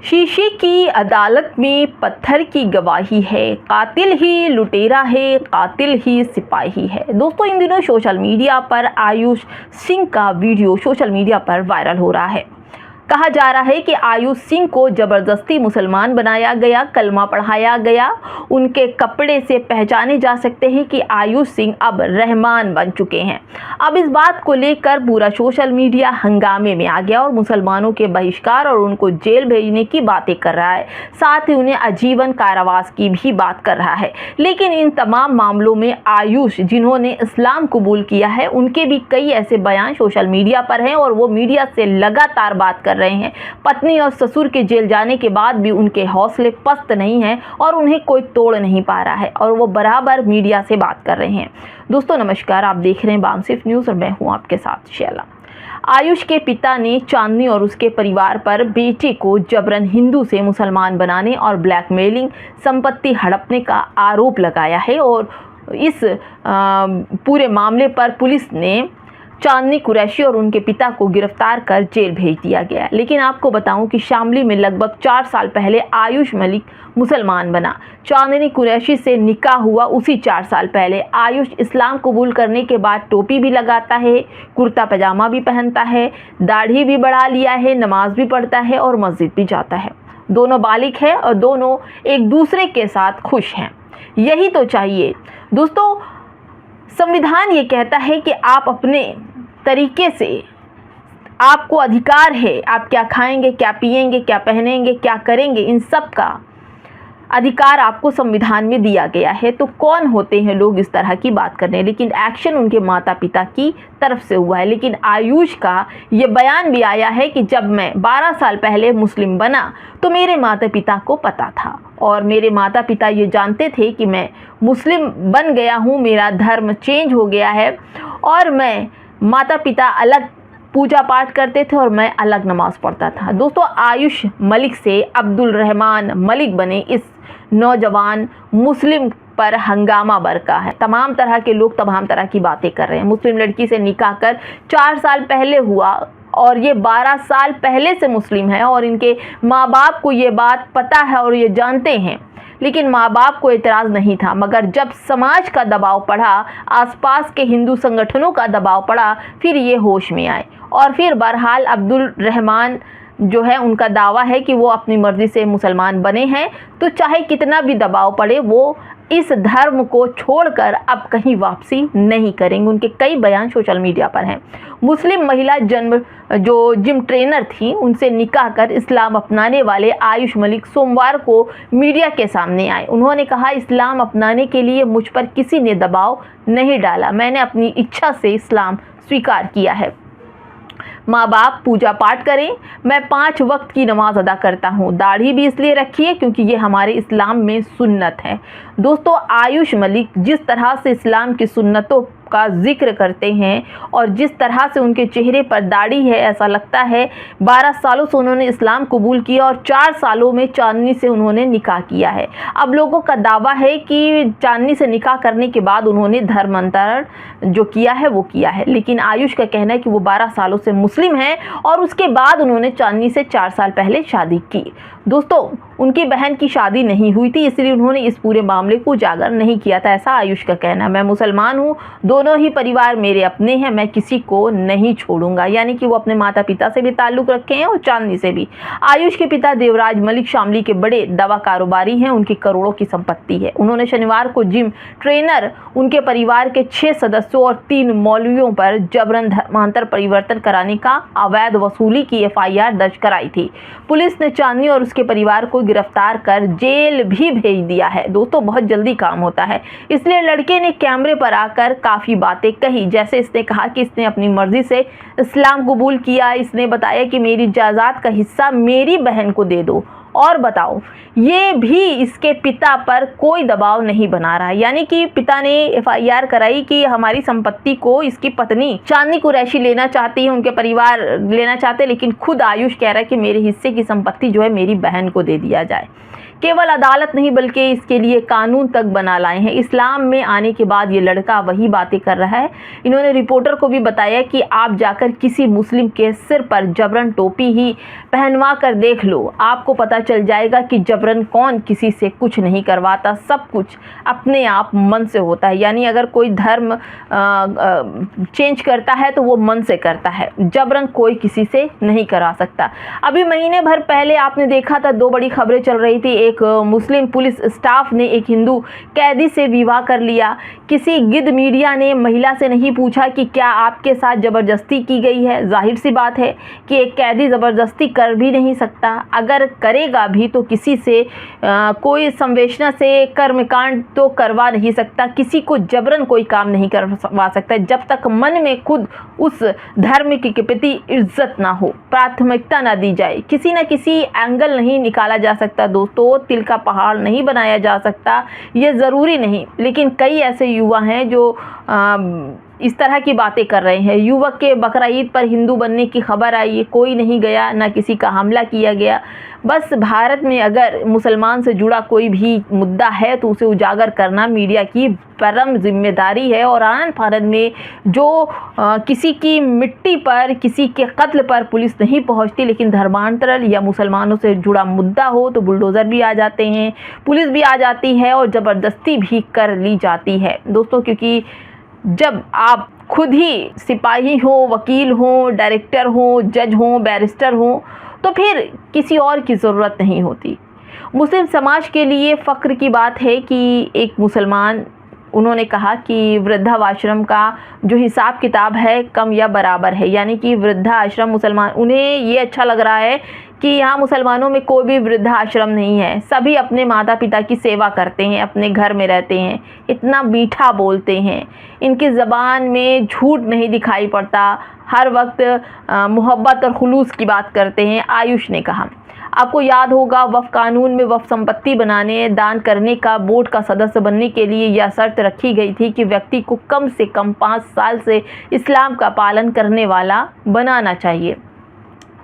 शीशे की अदालत में पत्थर की गवाही है, कातिल ही लुटेरा है, कातिल ही सिपाही है। दोस्तों, इन दिनों सोशल मीडिया पर आयुष सिंह का वीडियो सोशल मीडिया पर वायरल हो रहा है। कहा जा रहा है कि आयुष सिंह को जबरदस्ती मुसलमान बनाया गया, कलमा पढ़ाया गया। उनके कपड़े से पहचाने जा सकते हैं कि आयुष सिंह अब रहमान बन चुके हैं। अब इस बात को लेकर पूरा सोशल मीडिया हंगामे में आ गया और मुसलमानों के बहिष्कार और उनको जेल भेजने की बातें कर रहा है, साथ ही उन्हें आजीवन कारावास की भी बात कर रहा है। लेकिन इन तमाम मामलों में आयुष, जिन्होंने इस्लाम कबूल किया है, उनके भी कई ऐसे बयान सोशल मीडिया पर हैं और वो मीडिया से लगातार बात कर रहे हैं। पत्नी और ससुर के जेल जाने के बाद भी उनके हौसले पस्त नहीं हैं और उन्हें कोई तोड़ नहीं पा रहा है और वो बराबर मीडिया से बात कर रहे हैं। दोस्तों नमस्कार, आप देख रहे हैं बामसिफ न्यूज़ और मैं हूं आपके साथ शैला। आयुष के पिता ने चांदनी और उसके परिवार पर बेटे को जबरन हिंदू से मुसलमान बनाने और ब्लैकमेलिंग, संपत्ति हड़पने का आरोप लगाया है और इस पूरे मामले पर पुलिस ने चांदनी कुरैशी और उनके पिता को गिरफ्तार कर जेल भेज दिया गया। लेकिन आपको बताऊं कि शामली में लगभग 4 साल पहले आयुष मलिक मुसलमान बना। चांदनी कुरैशी से निकाह हुआ उसी 4 साल पहले। आयुष इस्लाम कबूल करने के बाद टोपी भी लगाता है, कुर्ता पजामा भी पहनता है, दाढ़ी भी बढ़ा लिया है, नमाज भी पढ़ता है और मस्जिद भी जाता है। दोनों बालिग हैं और दोनों एक दूसरे के साथ खुश हैं। यही तो चाहिए। दोस्तों, संविधान ये कहता है कि आप अपने तरीके से, आपको अधिकार है, आप क्या खाएंगे, क्या पिएंगे, क्या पहनेंगे, क्या करेंगे, इन सब का अधिकार आपको संविधान में दिया गया है। तो कौन होते हैं लोग इस तरह की बात करने? लेकिन एक्शन उनके माता पिता की तरफ से हुआ है। लेकिन आयुष का ये बयान भी आया है कि जब मैं 12 साल पहले मुस्लिम बना तो मेरे माता पिता को पता था और मेरे माता पिता ये जानते थे कि मैं मुस्लिम बन गया हूँ, मेरा धर्म चेंज हो गया है और मैं, माता पिता अलग पूजा पाठ करते थे और मैं अलग नमाज पढ़ता था। दोस्तों, आयुष मलिक से अब्दुल रहमान मलिक बने इस नौजवान मुस्लिम पर हंगामा बरका है। तमाम तरह के लोग तमाम तरह की बातें कर रहे हैं। मुस्लिम लड़की से निकाह कर 4 साल पहले हुआ और ये 12 साल पहले से मुस्लिम है और इनके माँ बाप को ये बात पता है और ये जानते हैं। लेकिन माँ बाप को एतराज़ नहीं था, मगर जब समाज का दबाव पड़ा, आसपास के हिंदू संगठनों का दबाव पड़ा, फिर ये होश में आए और फिर बहरहाल अब्दुल रहमान जो है, उनका दावा है कि वो अपनी मर्ज़ी से मुसलमान बने हैं। तो चाहे कितना भी दबाव पड़े, वो इस धर्म को छोड़कर अब कहीं वापसी नहीं करेंगे। उनके कई बयान सोशल मीडिया पर हैं। मुस्लिम महिला जिम ट्रेनर थी, उनसे निकाह कर इस्लाम अपनाने वाले आयुष मलिक सोमवार को मीडिया के सामने आए। उन्होंने कहा, इस्लाम अपनाने के लिए मुझ पर किसी ने दबाव नहीं डाला, मैंने अपनी इच्छा से इस्लाम स्वीकार किया है। माँ बाप पूजा पाठ करें, मैं 5 वक्त की नमाज अदा करता हूँ। दाढ़ी भी इसलिए रखी है क्योंकि ये हमारे इस्लाम में सुन्नत है। दोस्तों, आयुष मलिक जिस तरह से इस्लाम की सुन्नतों का जिक्र करते हैं और जिस तरह से उनके चेहरे पर दाढ़ी है, ऐसा लगता है 12 सालों से उन्होंने इस्लाम कबूल किया और 4 सालों में चांदनी से उन्होंने निकाह किया है। अब लोगों का दावा है कि चांदनी से निकाह करने के बाद उन्होंने धर्मांतरण जो किया है वो किया है। लेकिन आयुष का कहना है कि वो 12 सालों से मुस्लिम हैं और उसके बाद उन्होंने चांदनी से 4 साल पहले शादी की। दोस्तों, उनकी बहन की शादी नहीं हुई थी, इसलिए उन्होंने इस पूरे मामले को उजागर नहीं किया था, ऐसा आयुष का कहना। मैं मुसलमान हूँ, दोनों ही परिवार मेरे अपने हैं, मैं किसी को नहीं छोड़ूंगा। यानी कि वो अपने माता पिता से भी ताल्लुक़ रखे हैं और चांदनी से भी। आयुष के पिता देवराज मलिक शामली के बड़े दवा कारोबारी हैं, उनकी करोड़ों की संपत्ति है। उन्होंने शनिवार को जिम ट्रेनर, उनके परिवार के 6 सदस्यों और 3 मौलवियों पर जबरन धर्मांतर परिवर्तन कराने का अवैध वसूली की FIR दर्ज कराई थी। पुलिस ने चांदनी और उसके परिवार को गिरफ्तार कर जेल भी भेज दिया है। दोस्तों, बहुत जल्दी काम होता है, इसलिए लड़के ने कैमरे पर आकर काफ़ी बातें कही। जैसे इसने कहा कि इसने अपनी मर्जी से इस्लाम कबूल किया, इसने बताया कि मेरी जायदाद का हिस्सा मेरी बहन को दे दो। और बताओ, ये भी इसके पिता पर कोई दबाव नहीं बना रहा है। यानी कि पिता ने FIR कराई कि हमारी संपत्ति को इसकी पत्नी चांदनी कुरैशी लेना चाहती है, उनके परिवार लेना चाहते हैं, लेकिन खुद आयुष कह रहा है कि मेरे हिस्से की संपत्ति जो है मेरी बहन को दे दिया जाए। केवल अदालत नहीं बल्कि इसके लिए कानून तक बना लाए हैं। इस्लाम में आने के बाद ये लड़का वही बातें कर रहा है। इन्होंने रिपोर्टर को भी बताया कि आप जाकर किसी मुस्लिम के सिर पर जबरन टोपी ही पहनवा कर देख लो, आपको पता चल जाएगा कि जबरन कौन किसी से कुछ नहीं करवाता, सब कुछ अपने आप मन से होता है। यानी अगर कोई धर्म चेंज करता है तो वो मन से करता है, जबरन कोई किसी से नहीं करा सकता। अभी महीने भर पहले आपने देखा था, दो बड़ी खबरें चल रही थी। एक मुस्लिम पुलिस स्टाफ ने एक हिंदू कैदी से विवाह कर लिया। किसी गिद्ध मीडिया ने महिला से नहीं पूछा कि क्या आपके साथ ज़बरदस्ती की गई है। जाहिर सी बात है कि एक कैदी ज़बरदस्ती कर भी नहीं सकता, अगर करेगा भी तो किसी से कोई संवेदना से कर्मकांड तो करवा नहीं सकता, किसी को जबरन कोई काम नहीं करवा सकता जब तक मन में खुद उस धर्म के प्रति इज्जत ना हो, प्राथमिकता ना दी जाए। किसी न किसी एंगल नहीं निकाला जा सकता दोस्तों, तिल का पहाड़ नहीं बनाया जा सकता, ये ज़रूरी नहीं। लेकिन कई ऐसे युवा हैं जो इस तरह की बातें कर रहे हैं। युवक के बकरा ईद पर हिंदू बनने की खबर आई, कोई नहीं गया, ना किसी का हमला किया गया। बस भारत में अगर मुसलमान से जुड़ा कोई भी मुद्दा है तो उसे उजागर करना मीडिया की परम जिम्मेदारी है। और आनन फानन में जो किसी की मिट्टी पर, किसी के कत्ल पर पुलिस नहीं पहुंचती, लेकिन धर्मांतरण या मुसलमानों से जुड़ा मुद्दा हो तो बुलडोज़र भी आ जाते हैं, पुलिस भी आ जाती है और ज़बरदस्ती भी कर ली जाती है दोस्तों। क्योंकि जब आप खुद ही सिपाही हो, वकील हो, डायरेक्टर हो, जज हो, बैरिस्टर हो, तो फिर किसी और की ज़रूरत नहीं होती। मुस्लिम समाज के लिए फ़ख्र की बात है कि एक मुसलमान, उन्होंने कहा कि वृद्धाश्रम का जो हिसाब किताब है कम या बराबर है। यानी कि वृद्धाश्रम मुसलमान, उन्हें ये अच्छा लग रहा है कि यहाँ मुसलमानों में कोई भी वृद्धाश्रम नहीं है, सभी अपने माता पिता की सेवा करते हैं, अपने घर में रहते हैं, इतना मीठा बोलते हैं, इनकी ज़बान में झूठ नहीं दिखाई पड़ता, हर वक्त मोहब्बत और खुलूस की बात करते हैं। आयुष ने कहा, आपको याद होगा वक्फ कानून में वक्फ संपत्ति बनाने, दान करने का, बोर्ड का सदस्य बनने के लिए यह शर्त रखी गई थी कि व्यक्ति को कम से कम 5 साल से इस्लाम का पालन करने वाला बनाना चाहिए।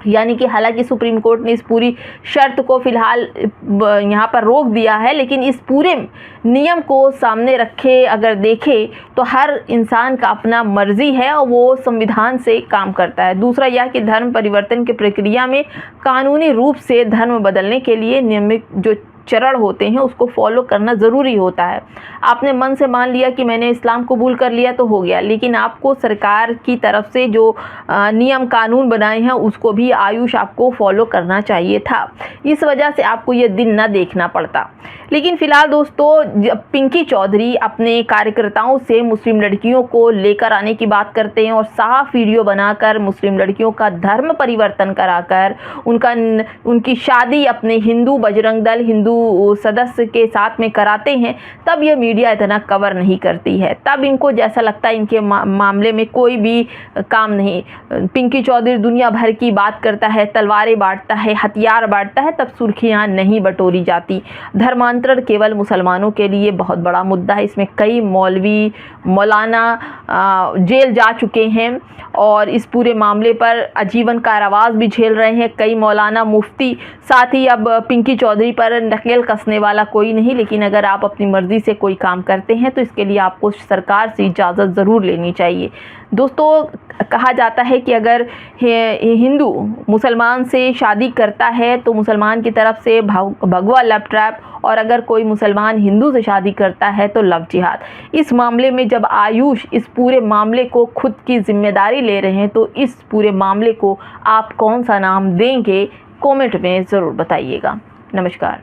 यानी कि हालांकि सुप्रीम कोर्ट ने इस पूरी शर्त को फ़िलहाल यहाँ पर रोक दिया है, लेकिन इस पूरे नियम को सामने रखे अगर देखें तो हर इंसान का अपना मर्जी है और वो संविधान से काम करता है। दूसरा यह कि धर्म परिवर्तन की प्रक्रिया में कानूनी रूप से धर्म बदलने के लिए नियमित जो चरण होते हैं उसको फॉलो करना ज़रूरी होता है। आपने मन से मान लिया कि मैंने इस्लाम कबूल कर लिया तो हो गया, लेकिन आपको सरकार की तरफ से जो नियम कानून बनाए हैं उसको भी आयुष आपको फॉलो करना चाहिए था। इस वजह से आपको ये दिन ना देखना पड़ता। लेकिन फ़िलहाल दोस्तों, जब पिंकी चौधरी अपने कार्यकर्ताओं से मुस्लिम लड़कियों को लेकर आने की बात करते हैं और साफ वीडियो बनाकर मुस्लिम लड़कियों का धर्म परिवर्तन कराकर उनकी शादी अपने हिंदू बजरंग दल, हिंदू सदस्य के साथ में कराते हैं, तब यह मीडिया इतना कवर नहीं करती है। तब इनको जैसा लगता है इनके मामले में कोई भी काम नहीं। पिंकी चौधरी दुनिया भर की बात करता है, तलवारें बांटता है, हथियार बांटता है, तब सुर्खियां नहीं बटोरी जाती। धर्मांतरण केवल मुसलमानों के लिए बहुत बड़ा मुद्दा है। इसमें कई मौलवी, मौलाना जेल जा चुके हैं और इस पूरे मामले पर आजीवन कारावास भी झेल रहे हैं कई मौलाना, मुफ्ती। साथ ही अब पिंकी चौधरी पर नकेल कसने वाला कोई नहीं। लेकिन अगर आप अपनी मर्ज़ी से कोई काम करते हैं तो इसके लिए आपको सरकार से इजाज़त ज़रूर लेनी चाहिए। दोस्तों, कहा जाता है कि अगर हिंदू मुसलमान से शादी करता है तो मुसलमान की तरफ से भगवा लव ट्रैप, और अगर कोई मुसलमान हिंदू से शादी करता है तो लव जिहाद। इस मामले में जब आयुष इस पूरे मामले को खुद की जिम्मेदारी ले रहे हैं तो इस पूरे मामले को आप कौन सा नाम देंगे, कमेंट में ज़रूर बताइएगा। नमस्कार।